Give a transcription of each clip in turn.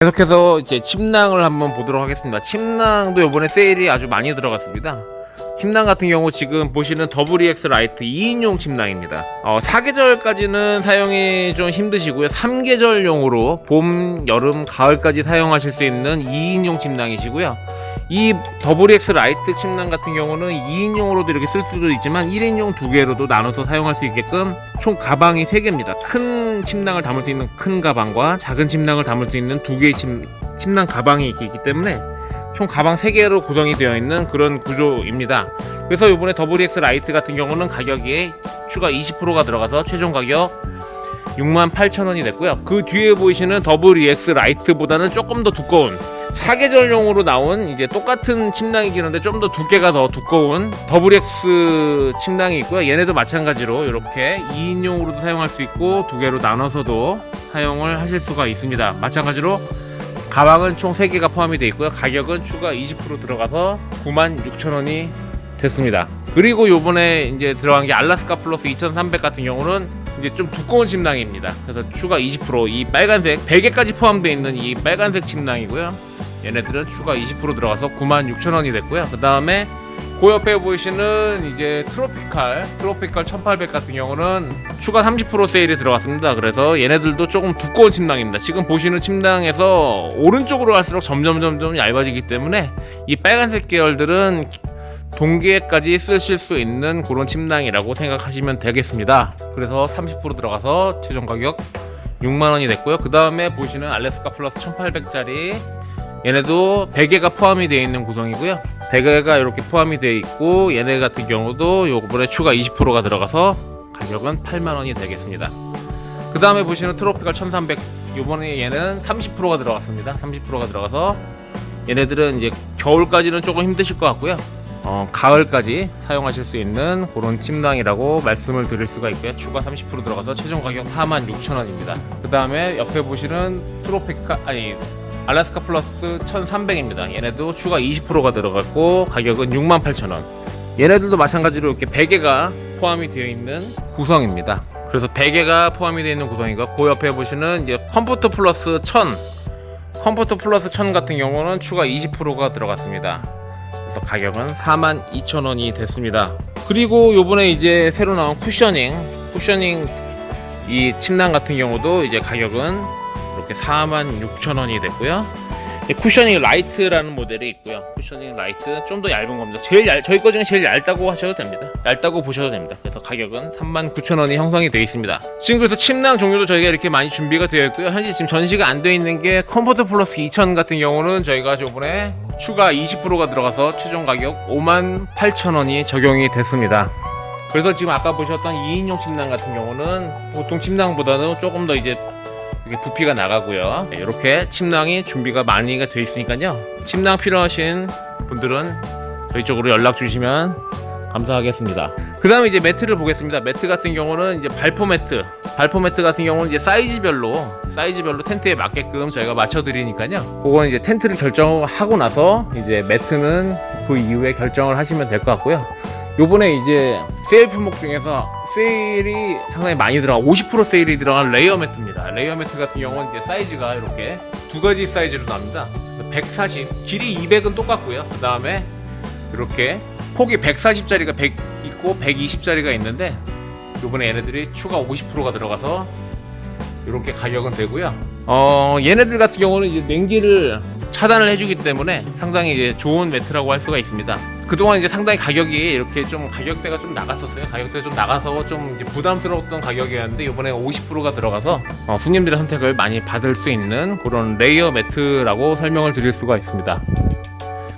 계속해서 이제 침낭을 한번 보도록 하겠습니다. 침낭도 이번에 세일이 아주 많이 들어갔습니다. 침낭 같은 경우 지금 보시는 WEX 라이트 2인용 침낭입니다. 4계절까지는 사용이 좀 힘드시고요. 3계절용으로 봄, 여름, 가을까지 사용하실 수 있는 2인용 침낭이시고요. 이 WEX 라이트 침낭 같은 경우는 2인용으로도 이렇게 쓸 수도 있지만 1인용 2개로도 나눠서 사용할 수 있게끔 총 가방이 3개입니다. 큰 침낭을 담을 수 있는 큰 가방과 작은 침낭을 담을 수 있는 2개의 침낭 가방이 있기 때문에 총 가방 3개로 구성이 되어 있는 그런 구조입니다. 그래서 이번에 WEX 라이트 같은 경우는 가격이 추가 20%가 들어가서 최종 가격 68,000원이 됐고요. 그 뒤에 보이시는 WEX 라이트보다는 조금 더 두꺼운 4계절용으로 나온 이제 똑같은 침낭이긴 한데 좀 더 두께가 더 두꺼운 WEX 침낭이 있고요. 얘네도 마찬가지로 이렇게 2인용으로도 사용할 수 있고 2개로 나눠서도 사용을 하실 수가 있습니다. 마찬가지로 가방은 총 3개가 포함이 되어 있고요. 가격은 추가 20% 들어가서 96,000원이 됐습니다. 그리고 요번에 이제 들어간 게 알라스카 플러스 2300 같은 경우는 이제 좀 두꺼운 침낭입니다. 그래서 추가 20%이 빨간색 베개까지 포함되어 있는 이 빨간색 침낭이고요. 얘네들은 추가 20% 들어가서 96,000원이 됐고요. 그 다음에 그 옆에 보이시는 이제 트로피칼 1800 같은 경우는 추가 30% 세일이 들어갔습니다. 그래서 얘네들도 조금 두꺼운 침낭입니다. 지금 보시는 침낭에서 오른쪽으로 갈수록 점점 얇아지기 때문에 이 빨간색 계열들은 동계까지 쓰실 수 있는 그런 침낭이라고 생각하시면 되겠습니다. 그래서 30% 들어가서 최종 가격 6만원이 됐고요. 그 다음에 보시는 알래스카 플러스 1800짜리 얘네도 베개가 포함이 되어 있는 구성이고요. 베개가 이렇게 포함이 되어 있고 얘네 같은 경우도 요번에 추가 20%가 들어가서 가격은 8만원이 되겠습니다. 그 다음에 보시는 트로피칼 1300 요번에 얘는 30%가 들어갔습니다. 30%가 들어가서 얘네들은 이제 겨울까지는 조금 힘드실 것 같고요. 가을까지 사용하실 수 있는 그런 침낭이라고 말씀을 드릴 수가 있고요. 추가 30% 들어가서 최종 가격 46,000원입니다. 그 다음에 옆에 보시는 알라스카 플러스 1300입니다. 얘네도 추가 20%가 들어갔고 가격은 68,000원. 얘네들도 마찬가지로 이렇게 베개가 포함이 되어 있는 구성입니다. 그래서 베개가 포함이 되어 있는 구성이고 그 옆에 보시는 이제 컴포트 플러스 1000 같은 경우는 추가 20%가 들어갔습니다. 그래서 가격은 42,000원이 됐습니다. 그리고 요번에 이제 새로 나온 쿠셔닝 이 침낭 같은 경우도 이제 가격은 이렇게 46,000원이 됐고요. 쿠셔닝 라이트라는 모델이 있고요. 쿠셔닝 라이트 좀 더 얇은 겁니다. 저희 거 중에 제일 얇다고 하셔도 됩니다. 얇다고 보셔도 됩니다. 그래서 가격은 39,000원이 형성이 되어 있습니다. 지금 그래서 침낭 종류도 저희가 이렇게 많이 준비가 되어 있고요. 현재 지금 전시가 안 되어 있는 게 컴포트 플러스 2000 같은 경우는 저희가 저번에 추가 20%가 들어가서 최종 가격 58,000원이 적용이 됐습니다. 그래서 지금 아까 보셨던 2인용 침낭 같은 경우는 보통 침낭보다는 조금 더 이제 이렇게 부피가 나가고요. 이렇게 침낭이 준비가 많이 되어 있으니까요. 침낭 필요하신 분들은 저희 쪽으로 연락 주시면 감사하겠습니다. 그 다음에 이제 매트를 보겠습니다. 매트 같은 경우는 이제 발포 매트 같은 경우는 이제 사이즈별로 텐트에 맞게끔 저희가 맞춰드리니까요. 그거는 이제 텐트를 결정하고 나서 이제 매트는 그 이후에 결정을 하시면 될 것 같고요. 요번에 이제 세일 품목 중에서 세일이 상당히 많이 들어간 50% 세일이 들어간 레이어 매트입니다. 레이어 매트 같은 경우는 이제 사이즈가 이렇게 두 가지 사이즈로 나옵니다. 140, 길이 200은 똑같고요. 그 다음에 이렇게 폭이 140짜리가 100 있고 120짜리가 있는데 요번에 얘네들이 추가 50%가 들어가서 이렇게 가격은 되고요. 얘네들 같은 경우는 이제 냉기를 차단을 해주기 때문에 상당히 이제 좋은 매트라고 할 수가 있습니다. 그동안 이제 상당히 가격이 이렇게 좀 가격대가 좀 나갔었어요. 가격대가 좀 나가서 좀 이제 부담스러웠던 가격이었는데 이번에 50%가 들어가서 손님들의 선택을 많이 받을 수 있는 그런 레이어 매트라고 설명을 드릴 수가 있습니다.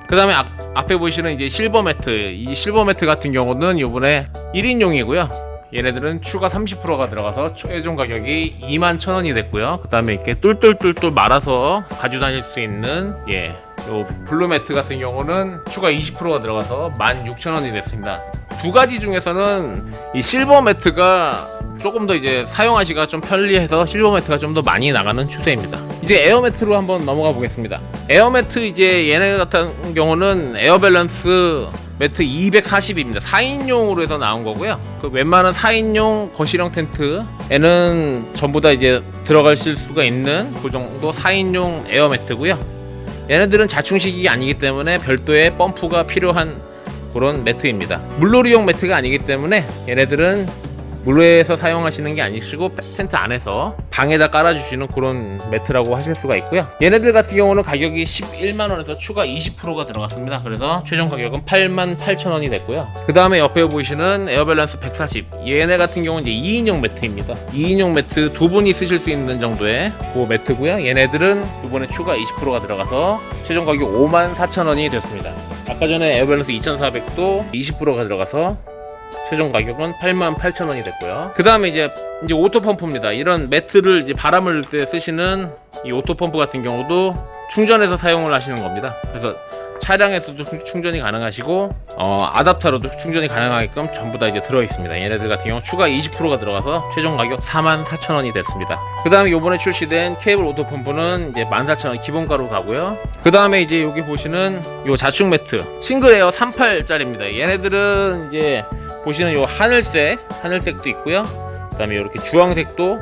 그 다음에 앞에 보시는 이제 실버 매트, 이 실버 매트 같은 경우는 이번에 1인용이고요. 얘네들은 추가 30%가 들어가서 최종 가격이 21,000원이 됐고요. 그 다음에 이렇게 똘똘똘똘 말아서 가지고 다닐 수 있는 요 블루 매트 같은 경우는 추가 20%가 들어가서 16,000원이 됐습니다. 두 가지 중에서는 이 실버 매트가 조금 더 이제 사용하시기가 좀 편리해서 실버 매트가 좀 더 많이 나가는 추세입니다. 이제 에어 매트로 한번 넘어가 보겠습니다. 에어 매트 이제 얘네 같은 경우는 에어 밸런스 매트 240입니다. 4인용으로 해서 나온 거고요. 그 웬만한 4인용 거실형 텐트에는 전부 다 이제 들어가실 수가 있는 그 정도 4인용 에어 매트고요. 얘네들은 자충식이 아니기 때문에 별도의 펌프가 필요한 그런 매트입니다. 물놀이용 매트가 아니기 때문에 얘네들은 물에서 사용하시는 게 아니시고 텐트 안에서 방에다 깔아주시는 그런 매트라고 하실 수가 있고요. 얘네들 같은 경우는 가격이 11만원에서 추가 20%가 들어갔습니다. 그래서 최종 가격은 88,000원이 됐고요. 그 다음에 옆에 보이시는 에어밸런스 140, 얘네 같은 경우는 이제 2인용 매트입니다. 2인용 매트 두 분이 쓰실 수 있는 정도의 그 매트고요. 얘네들은 이번에 추가 20%가 들어가서 최종 가격 54,000원이 됐습니다. 아까 전에 에어밸런스 2400도 20%가 들어가서 최종 가격은 88,000원이 됐고요. 그 다음에 이제 오토 펌프입니다. 이런 매트를 이제 바람을 넣을 때 쓰시는 이 오토 펌프 같은 경우도 충전해서 사용을 하시는 겁니다. 그래서 차량에서도 충전이 가능하시고 아답터로도 충전이 가능하게끔 전부 다 이제 들어 있습니다. 얘네들 같은 경우 추가 20%가 들어가서 최종 가격 44,000원이 됐습니다. 그 다음에 요번에 출시된 케이블 오토 펌프는 이제 14,000원 기본가로 가고요. 그 다음에 이제 여기 보시는 요 자충 매트 싱글 에어 38짜리입니다. 얘네들은 이제 보시는 요 하늘색도 있고요. 그 다음에 이렇게 주황색도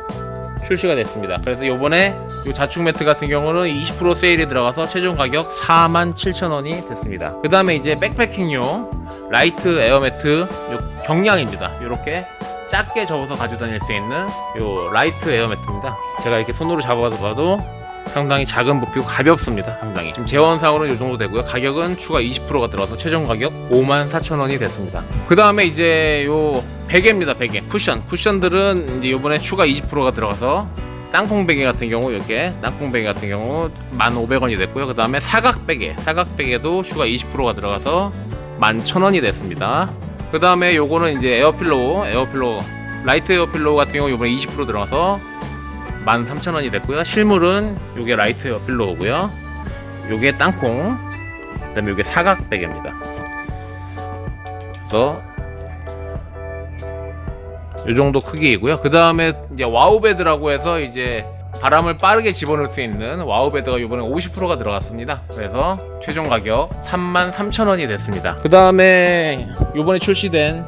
출시가 됐습니다. 그래서 요번에 요 자충 매트 같은 경우는 20% 세일이 들어가서 최종 가격 47,000원이 됐습니다. 그 다음에 이제 백패킹용 라이트 에어 매트 요 경량입니다. 요렇게 작게 접어서 가지고 다닐 수 있는 요 라이트 에어 매트입니다. 제가 이렇게 손으로 잡아봐도 상당히 작은 부피고 가볍습니다. 상당히 지금 재원상으로는 이 정도 되고요. 가격은 추가 20%가 들어서 최종 가격 54,000원이 됐습니다. 그 다음에 이제 요 베개입니다. 베개 쿠션들은 이제 요번에 추가 20%가 들어가서 땅콩 베개 같은 경우 이렇게 땅콩 베개 같은 경우 1,500원이 됐고요. 그 다음에 사각 베개도 추가 20%가 들어가서 11,000원이 됐습니다. 그 다음에 요거는 이제 에어필로우 라이트 에어필로우 같은 경우 요번에 20% 들어가서 13,000원이 됐고요. 실물은 요게 라이트 에어필로우고요. 요게 땅콩, 그 다음에 요게 사각 베개입니다. 그래서 요 정도 크기이고요. 그 다음에 이제 와우베드라고 해서 이제 바람을 빠르게 집어넣을 수 있는 와우베드가 요번에 50%가 들어갔습니다. 그래서 최종 가격 33,000원이 됐습니다. 그 다음에 요번에 출시된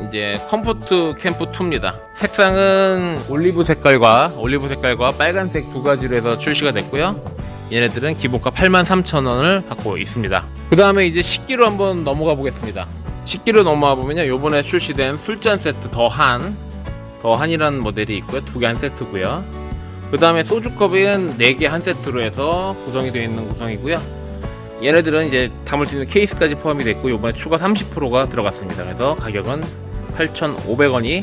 이제 컴포트 캠프 2입니다. 색상은 올리브 색깔과 빨간색 두 가지로 해서 출시가 됐고요. 얘네들은 기본가 83,000원을 받고 있습니다. 그 다음에 이제 식기로 한번 넘어가 보겠습니다. 식기로 넘어가 보면요, 요번에 출시된 술잔 세트 더한이라는 모델이 있고요. 2개 한 세트고요. 그 다음에 소주컵은 4개 한 세트로 해서 구성이 되어 있는 구성이고요. 얘네들은 이제 담을 수 있는 케이스까지 포함이 됐고 요번에 추가 30%가 들어갔습니다. 그래서 가격은 8,500원이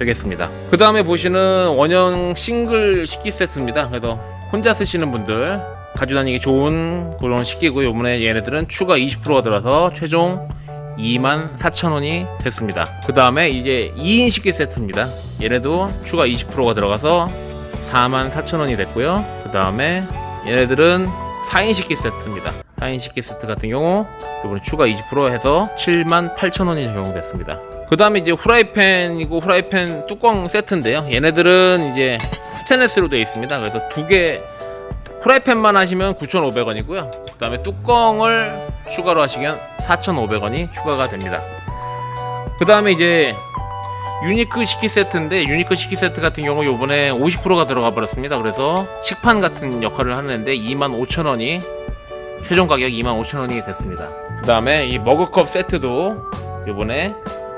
되겠습니다. 그 다음에 보시는 원형 싱글 식기 세트입니다. 그래서 혼자 쓰시는 분들 가지고 다니기 좋은 그런 식기고 요번에 얘네들은 추가 20%가 들어서 최종 24,000원이 됐습니다. 그 다음에 이제 2인 식기 세트입니다. 얘네도 추가 20%가 들어가서 44,000원이 됐고요. 그 다음에 얘네들은 4인 식기 세트입니다. 4인 식기 세트 같은 경우 이번에 추가 20% 해서 78,000원이 적용됐습니다. 그 다음에 이제 후라이팬 뚜껑 세트인데요. 얘네들은 이제 스테인리스로 되어 있습니다. 그래서 2개 후라이팬만 하시면 9,500원이고요. 그 다음에 뚜껑을 추가로 하시면 4,500원이 추가가 됩니다. 그 다음에 이제 유니크 식기 세트인데 유니크 식기 세트 같은 경우 요번에 50%가 들어가 버렸습니다. 그래서 식판 같은 역할을 하는데 25,000원이 최종 가격 25,000원이 됐습니다. 그 다음에 이 머그컵 세트도 요번에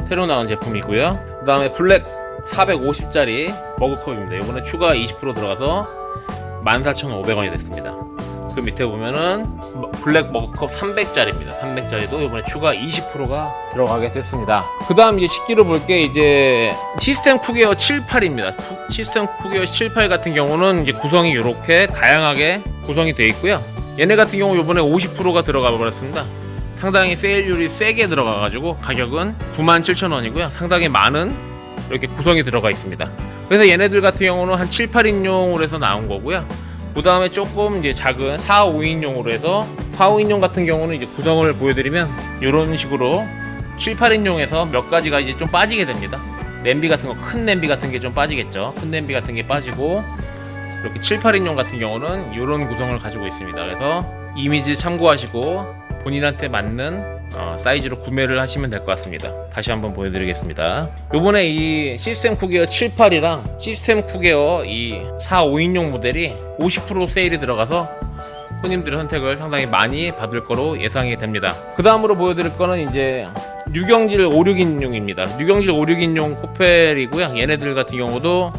새로 나온 제품이고요. 그 다음에 블랙 450짜리 머그컵입니다. 요번에 추가 20% 들어가서 14,500원이 됐습니다. 그 밑에 보면은 블랙 머그컵 300짜리입니다. 300짜리도 이번에 추가 20%가 들어가게 됐습니다. 그 다음 이제 식기로 볼 게 이제 시스템 쿠게어 78입니다. 시스템 쿠게어 78 같은 경우는 이제 구성이 이렇게 다양하게 구성이 되어 있고요. 얘네 같은 경우 이번에 50%가 들어가 버렸습니다. 상당히 세일률이 세게 들어가가지고 가격은 97,000원이고요. 상당히 많은 이렇게 구성이 들어가 있습니다. 그래서 얘네들 같은 경우는 한 7, 8인용으로 해서 나온 거고요. 그 다음에 조금 이제 작은 4, 5인용으로 해서 4, 5인용 같은 경우는 이제 구성을 보여드리면 이런 식으로 7, 8인용에서 몇 가지가 이제 좀 빠지게 됩니다. 냄비 같은 거, 큰 냄비 같은 게 좀 빠지겠죠. 큰 냄비 같은 게 빠지고 이렇게 7, 8인용 같은 경우는 이런 구성을 가지고 있습니다. 그래서 이미지 참고하시고 본인한테 맞는 사이즈로 구매를 하시면 될 것 같습니다. 다시 한번 보여드리겠습니다. 요번에 이 시스템 쿠게어 78이랑 시스템 쿠게어 이 4, 5인용 모델이 50% 세일이 들어가서 손님들의 선택을 상당히 많이 받을 거로 예상이 됩니다. 그 다음으로 보여드릴 거는 이제 뉴경질 5, 6인용입니다. 뉴경질 5, 6인용 코펠이고요. 얘네들 같은 경우도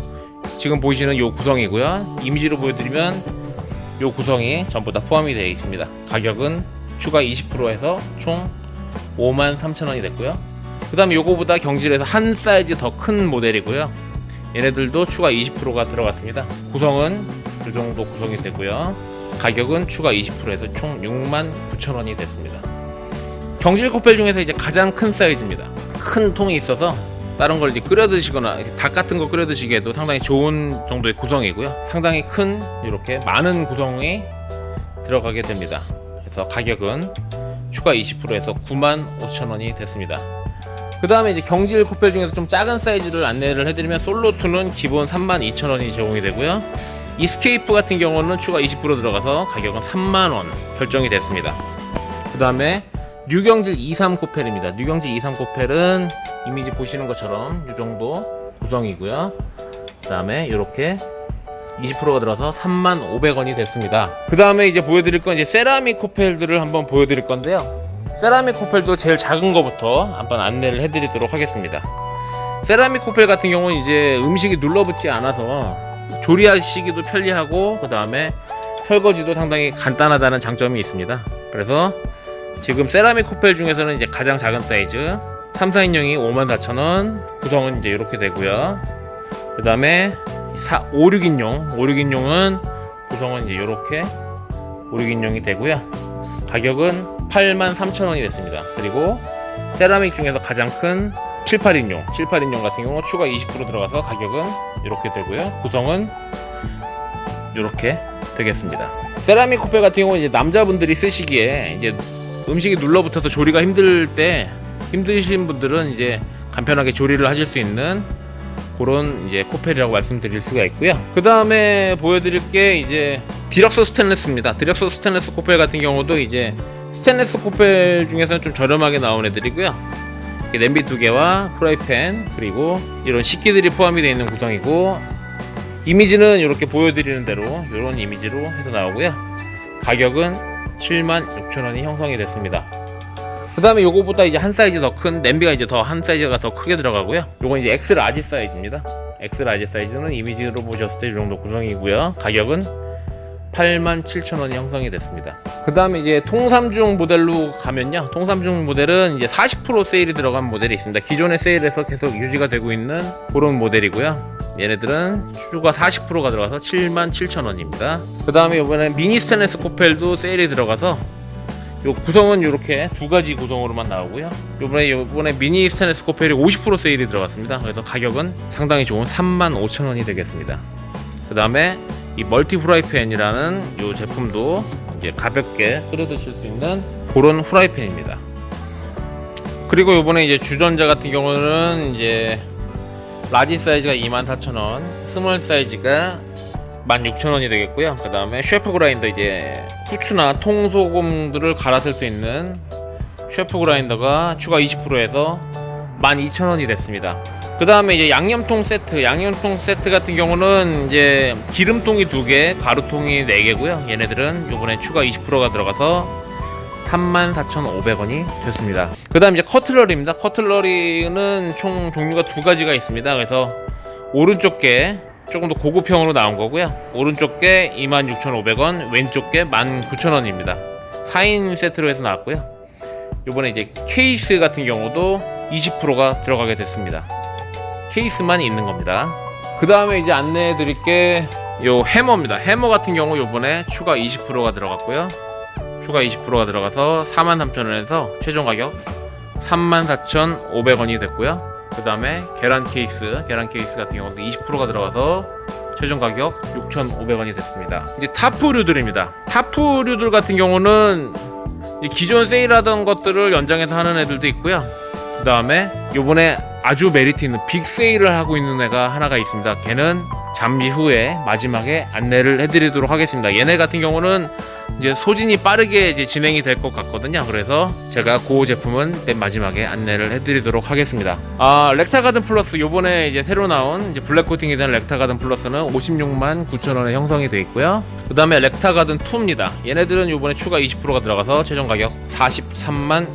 지금 보시는 요 구성이고요. 이미지로 보여드리면 요 구성이 전부 다 포함이 되어 있습니다. 가격은 추가 20%에서 총 53,000원이 됐고요. 그 다음에 요거보다 경질에서 한 사이즈 더 큰 모델이고요. 얘네들도 추가 20%가 들어갔습니다. 구성은 이 정도 구성이 되고요. 가격은 추가 20%에서 총 69,000원이 됐습니다. 경질 코펠 중에서 이제 가장 큰 사이즈입니다. 큰 통이 있어서 다른 걸 이제 끓여 드시거나 닭 같은 거 끓여 드시기에도 상당히 좋은 정도의 구성이고요. 상당히 큰 이렇게 많은 구성이 들어가게 됩니다. 그래서 가격은 추가 20%에서 95,000원이 됐습니다. 그 다음에 이제 경질 코펠 중에서 좀 작은 사이즈를 안내를 해드리면 솔로2는 기본 32,000원이 제공이 되고요. 이스케이프 같은 경우는 추가 20% 들어가서 가격은 30,000원 결정이 됐습니다. 그 다음에 뉴경질 23 코펠입니다. 뉴경질 23 코펠은 이미지 보시는 것처럼 이 정도 구성이고요. 그 다음에 이렇게 20%가 들어서 35,000원이 됐습니다. 그 다음에 이제 보여드릴 건 이제 세라믹 코펠들을 한번 보여드릴 건데요. 세라믹 코펠도 제일 작은 거부터 한번 안내를 해드리도록 하겠습니다. 세라믹 코펠 같은 경우는 이제 음식이 눌러붙지 않아서 조리하시기도 편리하고 그 다음에 설거지도 상당히 간단하다는 장점이 있습니다. 그래서 지금 세라믹 코펠 중에서는 이제 가장 작은 사이즈 3, 4인용이 54,000원, 구성은 이제 이렇게 되고요. 그 다음에 5, 6인용은 구성은 이제 이렇게 5, 6인용이 되고요. 가격은 83,000원이 됐습니다. 그리고 세라믹 중에서 가장 큰 7, 8인용 같은 경우 추가 20% 들어가서 가격은 이렇게 되고요. 구성은 이렇게 되겠습니다. 세라믹 코펠 같은 경우 이제 남자분들이 쓰시기에 이제 음식이 눌러붙어서 조리가 힘드신 분들은 이제 간편하게 조리를 하실 수 있는 그런 이제 코펠이라고 말씀드릴 수가 있고요. 그 다음에 보여드릴 게 이제 디럭스 스테인레스입니다. 디럭스 스테인레스 코펠 같은 경우도 이제 스테인레스 코펠 중에서는 좀 저렴하게 나온 애들이고요. 냄비 2개와 프라이팬 그리고 이런 식기들이 포함이 되어 있는 구성이고 이미지는 이렇게 보여드리는 대로 이런 이미지로 해서 나오고요. 가격은 76,000원이 형성이 됐습니다. 그 다음에 요거보다 이제 한 사이즈 더 큰 냄비가 이제 한 사이즈가 더 크게 들어가고요. 요건 이제 엑스 라지 사이즈입니다. 엑스 라지 사이즈는 이미지로 보셨을 때 이 정도 구성이고요. 가격은 87,000원이 형성이 됐습니다. 그 다음에 이제 통삼중 모델로 가면요. 통삼중 모델은 이제 40% 세일이 들어간 모델이 있습니다. 기존의 세일에서 계속 유지가 되고 있는 그런 모델이고요. 얘네들은 추가 40%가 들어가서 77,000원입니다. 그 다음에 이번에 미니 스테인레스 코펠도 세일이 들어가서 요 구성은 이렇게 두 가지 구성으로만 나오고요. 요번에 미니 스테인레스 코펠이 50% 세일이 들어갔습니다. 그래서 가격은 상당히 좋은 35,000원이 되겠습니다. 그 다음에 이 멀티 후라이팬이라는 요 제품도 이제 가볍게 끓여 드실 수 있는 그런 후라이팬입니다. 그리고 요번에 이제 주전자 같은 경우는 이제 라지 사이즈가 24,000원, 스몰 사이즈가 16,000원이 되겠고요. 그 다음에 셰프 그라인더 이제 후추나 통소금들을 갈아 쓸 수 있는 셰프 그라인더가 추가 20%에서 12,000원이 됐습니다. 그 다음에 이제 양념통 세트 같은 경우는 이제 기름통이 2개, 가루통이 4개고요. 얘네들은 요번에 추가 20%가 들어가서 34,500원이 됐습니다. 그 다음 이제 커틀러리입니다. 커틀러리는 총 종류가 2가지가 있습니다. 그래서 오른쪽 게 조금 더 고급형으로 나온 거고요. 오른쪽 게 26,500원, 왼쪽 게 19,000원입니다. 4인 세트로 해서 나왔고요. 요번에 이제 케이스 같은 경우도 20%가 들어가게 됐습니다. 케이스만 있는 겁니다. 그 다음에 이제 안내해 드릴 게 요 해머입니다. 해머 같은 경우 요번에 추가 20%가 들어갔고요. 추가 20%가 들어가서 43,000원에서 최종 가격 34,500원이 됐고요. 그 다음에 계란 케이스 같은 경우도 20%가 들어가서 최종 가격 6,500원이 됐습니다. 이제 타프류들입니다. 타프류들 같은 경우는 기존 세일하던 것들을 연장해서 하는 애들도 있고요. 그 다음에 요번에 아주 메리트 있는 빅 세일을 하고 있는 애가 하나가 있습니다. 걔는 잠시 후에 마지막에 안내를 해드리도록 하겠습니다. 얘네 같은 경우는 이제 소진이 빠르게 이제 진행이 될 것 같거든요. 그래서 제가 그 제품은 맨 마지막에 안내를 해드리도록 하겠습니다. 렉타가든 플러스 요번에 이제 새로 나온 이제 블랙 코팅이 된 렉타가든 플러스는 56만 9천원에 형성이 되어 있고요. 그 다음에 렉타가든 2입니다. 얘네들은 요번에 추가 20%가 들어가서 최종 가격 43만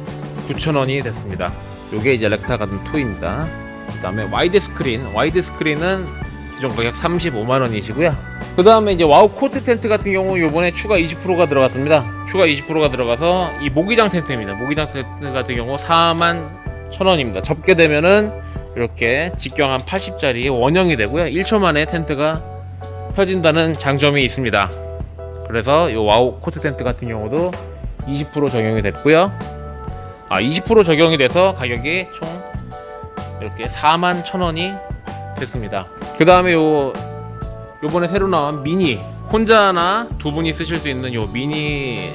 9천원이 됐습니다. 요게 이제 렉타가든 2입니다. 그 다음에 와이드 스크린은 기존 가격 35만원이시고요. 그 다음에 이제 와우 코트 텐트 같은 경우 요번에 추가 20%가 들어갔습니다. 추가 20%가 들어가서 이 모기장 텐트입니다. 모기장 텐트 같은 경우 4만 1천원입니다. 접게 되면은 이렇게 직경 한 80짜리 원형이 되고요. 1초 만에 텐트가 펴진다는 장점이 있습니다. 그래서 이 와우 코트 텐트 같은 경우도 20% 적용이 됐고요. 20% 적용이 돼서 가격이 총 이렇게 4만 1천원이 됐습니다. 그 다음에 요번에 새로 나온 미니, 혼자나 두 분이 쓰실 수 있는 요 미니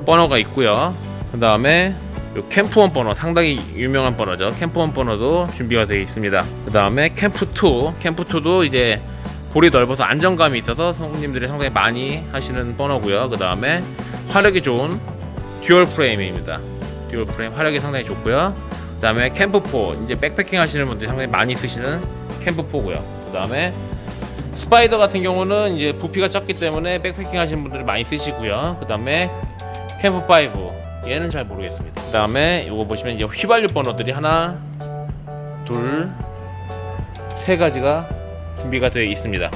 버너가 있고요. 그 다음에 요 캠프원 버너, 상당히 유명한 버너죠. 캠프원 버너도 준비가 되어 있습니다. 그 다음에 캠프2도 이제 볼이 넓어서 안정감이 있어서 손님들이 상당히 많이 하시는 버너고요. 그 다음에 화력이 좋은 듀얼 프레임입니다. 듀얼 프레임 화력이 상당히 좋고요. 그 다음에 캠프4, 이제 백패킹 하시는 분들이 상당히 많이 쓰시는 캠프4고요. 그 다음에 스파이더 같은 경우는 이제 부피가 작기 때문에 백패킹 하시는 분들이 많이 쓰시고요. 그 다음에 캠프5, 얘는 잘 모르겠습니다. 그 다음에 요거 보시면 이제 휘발유 버너들이 하나, 둘, 세 가지가 준비가 되어 있습니다.